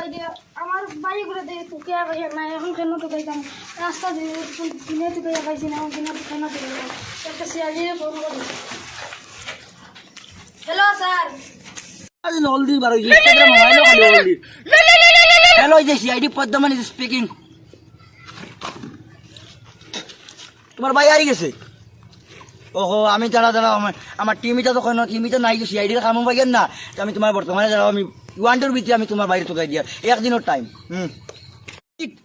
ওই যে আমার বাড়ি ঘুরে দেখে তোকে পাইয়া না এখন কেন তোকে যাম রাস্তা দিনে তোকে পাইছি না দিনে কেন তোকে একটা সিআইডি ফোন করি হ্যালো স্যার আজ হলদি বার হইছে ইনস্টাগ্রাম মোবাইলও খালি হলদি হ্যালো যে সিআইডি পদ্মমান ইজ স্পিকিং তোমার ভাই আই গেছে ওহো আমি দাঁড়া আমার টিমিটা তো কোনো টিমিটা নাই যে সিআইডি কাম পাইয়েন না আমি তোমার বর্তমানে দাঁড়াও আমি ওয়ান্টের ভিতরে আমি তোমার বাইরে তোকে দিয়া একদিনের টাইম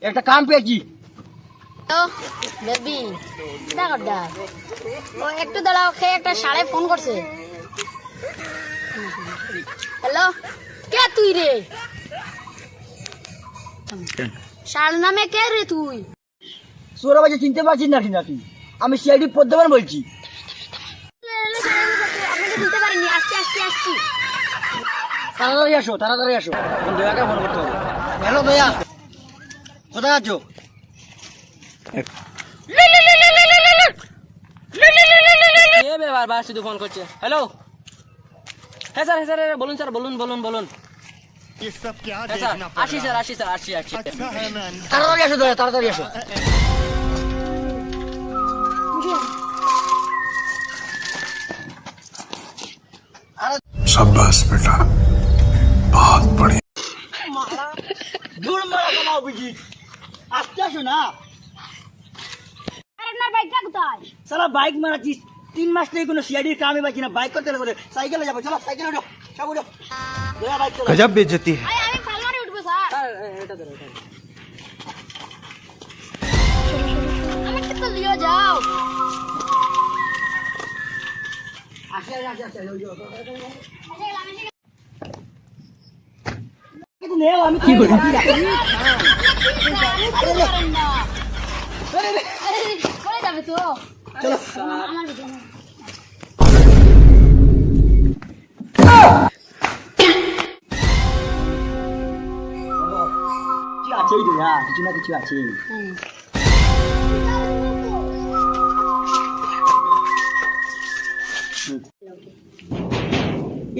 একটা কাম পেয়েছি বেবি দাঁড়া ও একটু দাঁড়াও খেয়ে একটা সাড়ে ফোন করছে হ্যালো কে তুই রে শাল নামে কে রে তুই সোরা বাজে চিনতে পারছিস নাকি নাকি আমি সিআইডি পদ্মমান বলছি আপনাকে দিতে পারিনি আসছি তাড়াতাড়ি আসো দয়াকে ফোন করতে হবে হ্যালো দয়া কোথায় আছো বারবার শুধু ফোন করছে হ্যালো হ্যাঁ স্যার বলুন স্যার বলুন ये सब क्या হ্যাঁ স্যার देखना আসি पड़ा স্যার আসি अच्छा है मैं তাড়াতাড়ি আসো দয়া তাড়াতাড়ি আসো शाबाश बेटा बहुत बढ़िया দূর মারা কমাও বুঝি আসতে আসো না আরে আপনার বাইকটা কোথায় সালা বাইক মারাচ্ছিস 3 মাস থেকে কোনো সিআইডির কামই পাচ্ছি না বাইক করতে করে সাইকেলে যাবো চলো সাইকেলে উঠো সব উঠো দয়া বাইক চলো गजब बेइज्जती है আমি পালমারে উঠবো স্যার স্যার এটা ধরো আমাকে তো লিও যাও আসে কিন্তু নে আমি কি করি করে যাবে তো চলো আমার ভিডিও কি আছেই দয়া কিছু না কিছু আছে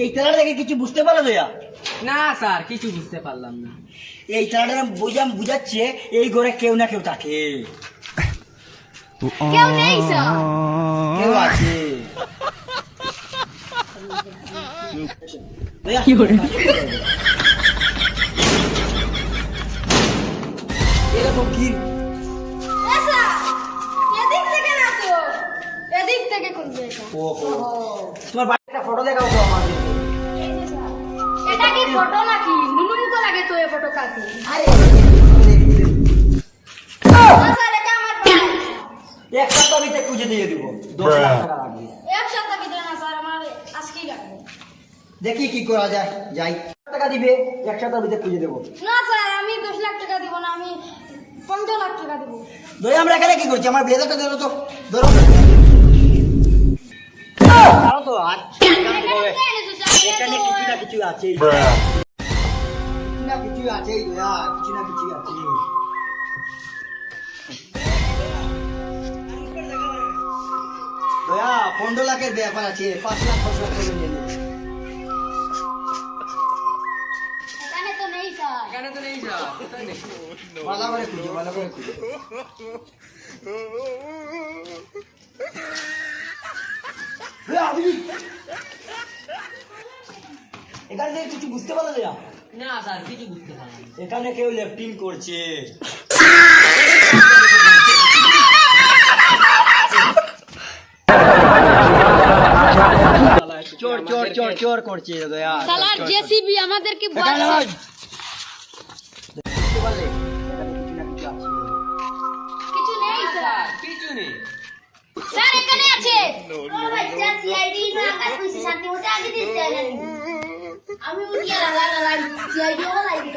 এই তেলাটা দেখে কিছু বুঝতে পারো দয়া না স্যার কিছু বুঝতে পারলাম না এই তেলাটা বুঝাচ্ছে এই ঘরে কেউ না কেউ থাকে কেউ নেই স্যার কেউ আছে কি করে এরকম কি এসা এদিক থেকে না তো এদিক থেকে করবে এটা ওহো তোমার বাড়িটা ফটো দেখাও তো আমাদের এটা কি ফটো নাকি নুনুমুখো লাগে তো এই ফটো কাকে আরে স্যার এটা আমার বাড়ি এক সপ্তাহ ভিতরে খুঁজে দিয়ে দিব 10 লাখ টাকা লাগবে এক সপ্তাহ ভিতরে না স্যার আমার আজকেই লাগবে দেখি কি করা যায় যাই টাকা দিবে এক সপ্তাহ ভিতরে খুঁজে দেবো না স্যার আমি 10 লাখ টাকা দিব না আমি 15 লাখ টাকা দিব দই আমরা এখানে কি করছি আমার ব্লেজারটা ধরো তো ধরো ধরো তো আর এখানে কিছু না কিছু আছে কিছু না কিছু আছে দয়া কিছু না কিছু আছে দয়া 15 লাখের ব্যাপার আছে 5 লাখ 10 লাখ করে নিয়ে নে। এখানে তো নেই স্যার এখানে তো নেই স্যার কোথায় নেই ভালো করে খুঁজো ভালো করে খুঁজো এখানে থেকে কিছু বুঝতে পারলো না না স্যার কিছু বুঝতে পারলাম না এখানে কেউ লেফটিং করছে চোর চোর চোর চোর করছে দয়া সালার জেসিবি আমাদেরকে এখানে বলছে নয়। বুঝতে পারলে? এখানে কিছু না কিছু আছে। কিছু নেই স্যার কিছু নেই স্যার এখানে আছে ও বাচ্চা সিআইডি না কাজ কইছে শান্তি মতে আগে দিতে জানেন আমি উঠিয়ে লাগা সিআইডি ওরা লাইক দিই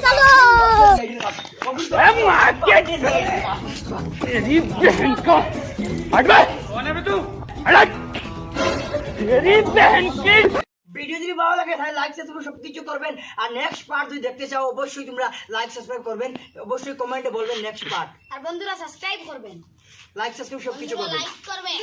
চলো ভিডিও যদি ভালো লাগে তাহলে লাইক সাবস্ক্রাইব সবকিছু করবেন আর নেক্সট পার্ট যদি দেখতে চাও অবশ্যই তোমরা লাইক সাবস্ক্রাইব করবেন অবশ্যই কমেন্টে বলবেন নেক্সট পার্ট আর বন্ধুরা সাবস্ক্রাইব করবেন লাইক সাবস্ক্রাইব সবকিছু করবেন লাইক করবেন